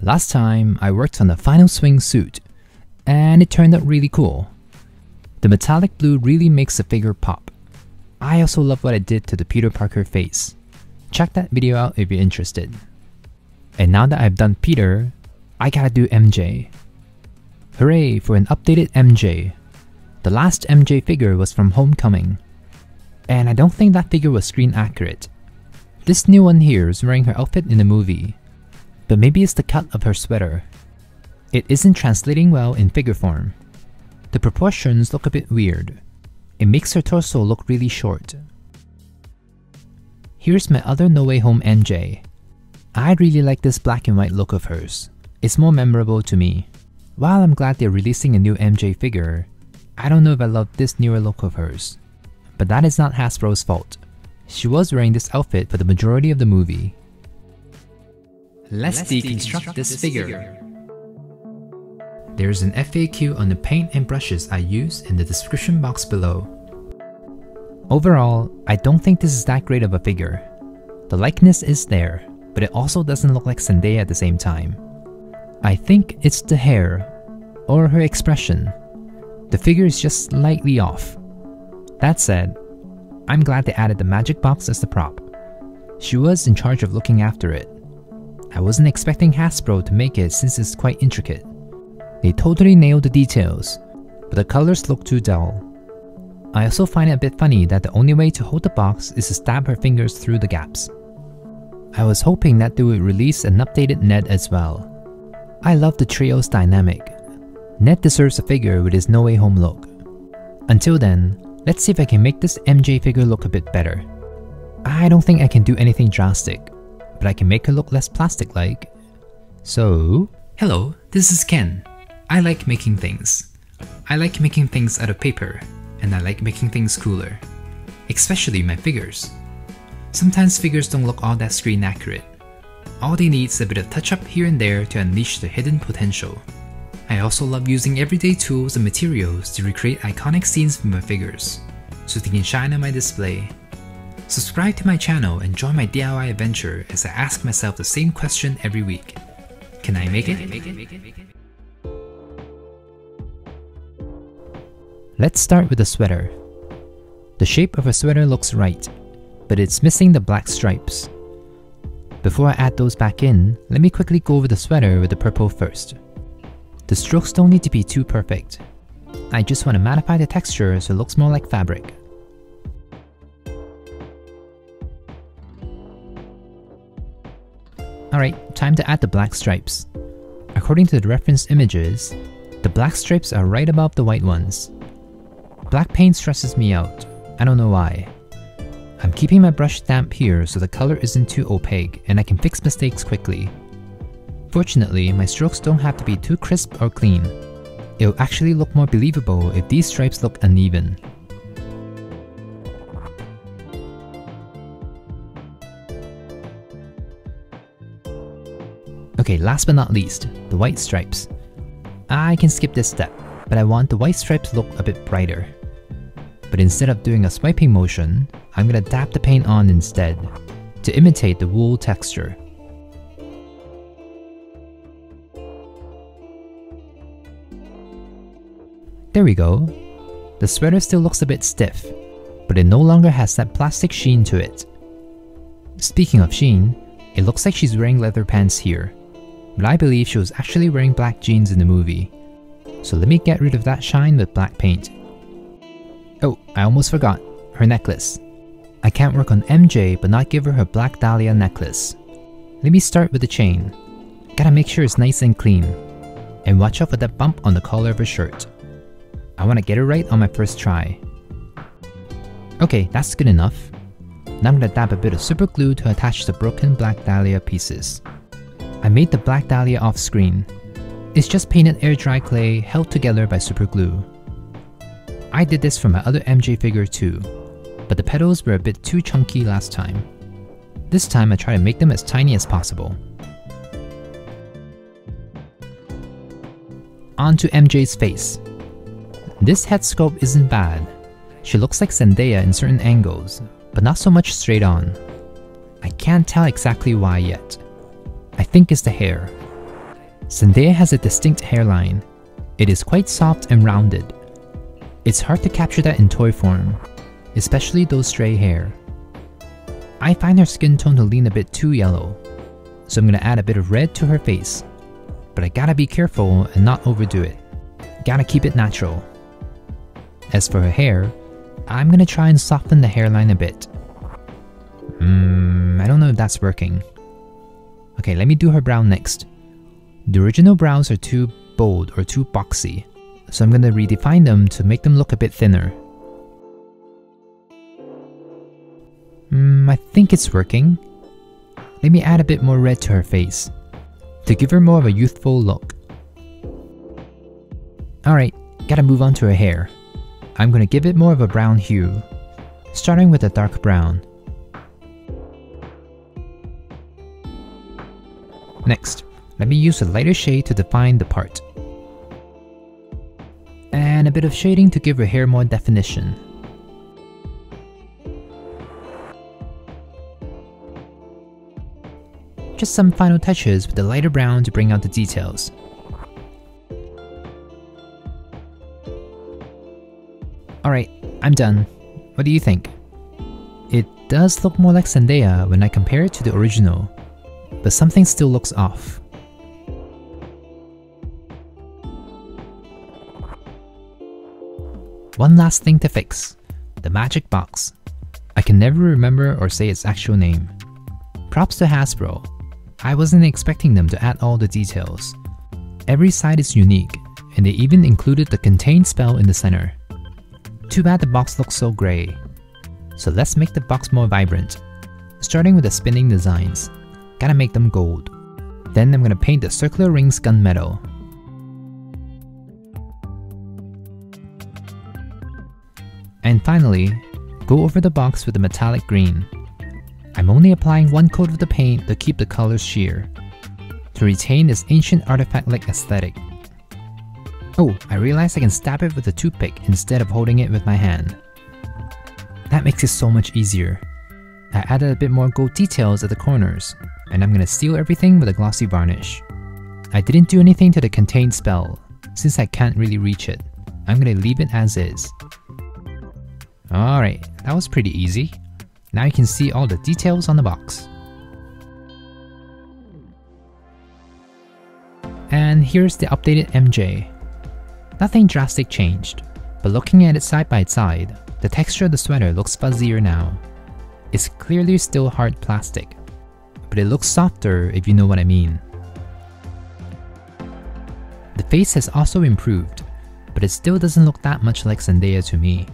Last time, I worked on the final swing suit, and it turned out really cool. The metallic blue really makes the figure pop. I also love what I did to the Peter Parker face. Check that video out if you're interested. And now that I've done Peter, I gotta do MJ. Hooray for an updated MJ. The last MJ figure was from Homecoming, and I don't think that figure was screen accurate. This new one here is wearing her outfit in the movie, but maybe it's the cut of her sweater. It isn't translating well in figure form. The proportions look a bit weird. It makes her torso look really short. Here's my other No Way Home MJ. I really like this black and white look of hers. It's more memorable to me. While I'm glad they're releasing a new MJ figure, I don't know if I love this newer look of hers. But that is not Hasbro's fault. She was wearing this outfit for the majority of the movie. Let's deconstruct this figure. There's an FAQ on the paint and brushes I use in the description box below. Overall, I don't think this is that great of a figure. The likeness is there, but it also doesn't look like Zendaya at the same time. I think it's the hair, or her expression. The figure is just slightly off. That said, I'm glad they added the magic box as the prop. She was in charge of looking after it. I wasn't expecting Hasbro to make it since it's quite intricate. They totally nailed the details, but the colors look too dull. I also find it a bit funny that the only way to hold the box is to stab her fingers through the gaps. I was hoping that they would release an updated Ned as well. I love the trio's dynamic. Ned deserves a figure with his No Way Home look. Until then, let's see if I can make this MJ figure look a bit better. I don't think I can do anything drastic, but I can make her look less plastic-like. So... Hello, this is Ken. I like making things. I like making things out of paper, and I like making things cooler. Especially my figures. Sometimes figures don't look all that screen accurate. All they need is a bit of touch-up here and there to unleash their hidden potential. I also love using everyday tools and materials to recreate iconic scenes from my figures, so they can shine on my display. Subscribe to my channel and join my DIY adventure as I ask myself the same question every week. Can I make it? Let's start with the sweater. The shape of a sweater looks right, but it's missing the black stripes. Before I add those back in, let me quickly go over the sweater with the purple first. The strokes don't need to be too perfect. I just want to mattify the texture so it looks more like fabric. Alright, time to add the black stripes. According to the reference images, the black stripes are right above the white ones. Black paint stresses me out. I don't know why. I'm keeping my brush damp here so the color isn't too opaque and I can fix mistakes quickly. Fortunately, my strokes don't have to be too crisp or clean. It'll actually look more believable if these stripes look uneven. Okay, last but not least, the white stripes. I can skip this step, but I want the white stripes to look a bit brighter. But instead of doing a swiping motion, I'm gonna dab the paint on instead, to imitate the wool texture. There we go. The sweater still looks a bit stiff, but it no longer has that plastic sheen to it. Speaking of sheen, it looks like she's wearing leather pants here, but I believe she was actually wearing black jeans in the movie. So let me get rid of that shine with black paint. Oh, I almost forgot, her necklace. I can't work on MJ but not give her Black Dahlia necklace. Let me start with the chain. Gotta make sure it's nice and clean. And watch out for that bump on the collar of her shirt. I want to get it right on my first try. Okay, that's good enough. Now I'm gonna dab a bit of super glue to attach the broken Black Dahlia pieces. I made the Black Dahlia off screen. It's just painted air dry clay held together by super glue. I did this for my other MJ figure too, but the petals were a bit too chunky last time. This time I try to make them as tiny as possible. On to MJ's face. This head sculpt isn't bad. She looks like Zendaya in certain angles, but not so much straight on. I can't tell exactly why yet. I think it's the hair. Zendaya has a distinct hairline. It is quite soft and rounded. It's hard to capture that in toy form, especially those stray hair. I find her skin tone to lean a bit too yellow, so I'm gonna add a bit of red to her face. But I gotta be careful and not overdo it. Gotta keep it natural. As for her hair, I'm gonna try and soften the hairline a bit. I don't know if that's working. Okay, let me do her brow next. The original brows are too bold or too boxy, so I'm gonna redefine them to make them look a bit thinner. I think it's working. Let me add a bit more red to her face, to give her more of a youthful look. Alright, gotta move on to her hair. I'm gonna give it more of a brown hue, starting with a dark brown. Next, let me use a lighter shade to define the part. And a bit of shading to give her hair more definition. Just some final touches with the lighter brown to bring out the details. Alright, I'm done. What do you think? It does look more like Zendaya when I compare it to the original, but something still looks off. One last thing to fix, the magic box. I can never remember or say its actual name. Props to Hasbro. I wasn't expecting them to add all the details. Every side is unique, and they even included the contain spell in the center. Too bad the box looks so grey. So let's make the box more vibrant. Starting with the spinning designs. Gotta make them gold. Then I'm gonna paint the circular rings gunmetal. And finally, go over the box with the metallic green. I'm only applying one coat of the paint to keep the colors sheer, to retain this ancient artifact-like aesthetic. Oh, I realized I can stab it with a toothpick instead of holding it with my hand. That makes it so much easier. I added a bit more gold details at the corners, and I'm gonna seal everything with a glossy varnish. I didn't do anything to the contain spell, since I can't really reach it. I'm gonna leave it as is. Alright, that was pretty easy. Now you can see all the details on the box. And here's the updated MJ. Nothing drastic changed, but looking at it side by side, the texture of the sweater looks fuzzier now. It's clearly still hard plastic, but it looks softer if you know what I mean. The face has also improved, but it still doesn't look that much like Zendaya to me.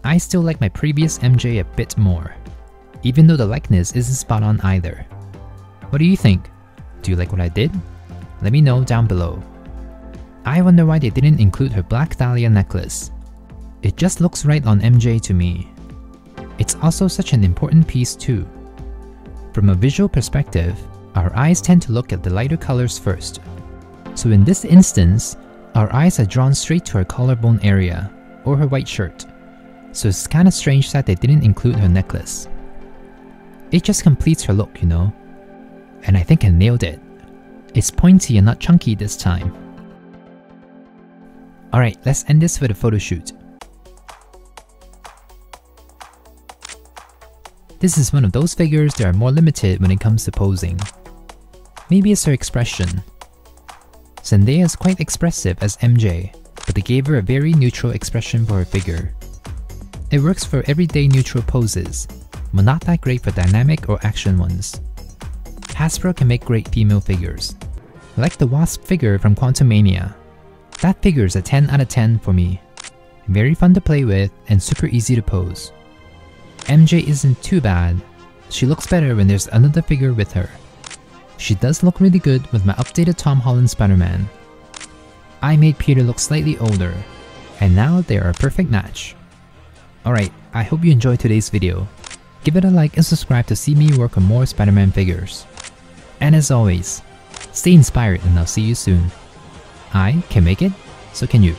I still like my previous MJ a bit more, even though the likeness isn't spot on either. What do you think? Do you like what I did? Let me know down below. I wonder why they didn't include her black dahlia necklace. It just looks right on MJ to me. It's also such an important piece too. From a visual perspective, our eyes tend to look at the lighter colors first. So in this instance, our eyes are drawn straight to her collarbone area, or her white shirt. So it's kinda strange that they didn't include her necklace. It just completes her look, you know? And I think I nailed it. It's pointy and not chunky this time. Alright, let's end this with a photo shoot. This is one of those figures that are more limited when it comes to posing. Maybe it's her expression. Zendaya is quite expressive as MJ, but they gave her a very neutral expression for her figure. It works for everyday neutral poses, but not that great for dynamic or action ones. Hasbro can make great female figures. Like the Wasp figure from Quantumania. That figure is a 10 out of 10 for me. Very fun to play with and super easy to pose. MJ isn't too bad. She looks better when there's another figure with her. She does look really good with my updated Tom Holland Spider-Man. I made Peter look slightly older, and now they are a perfect match. Alright, I hope you enjoyed today's video. Give it a like and subscribe to see me work on more Spider-Man figures. And as always, stay inspired and I'll see you soon. I can make it, so can you.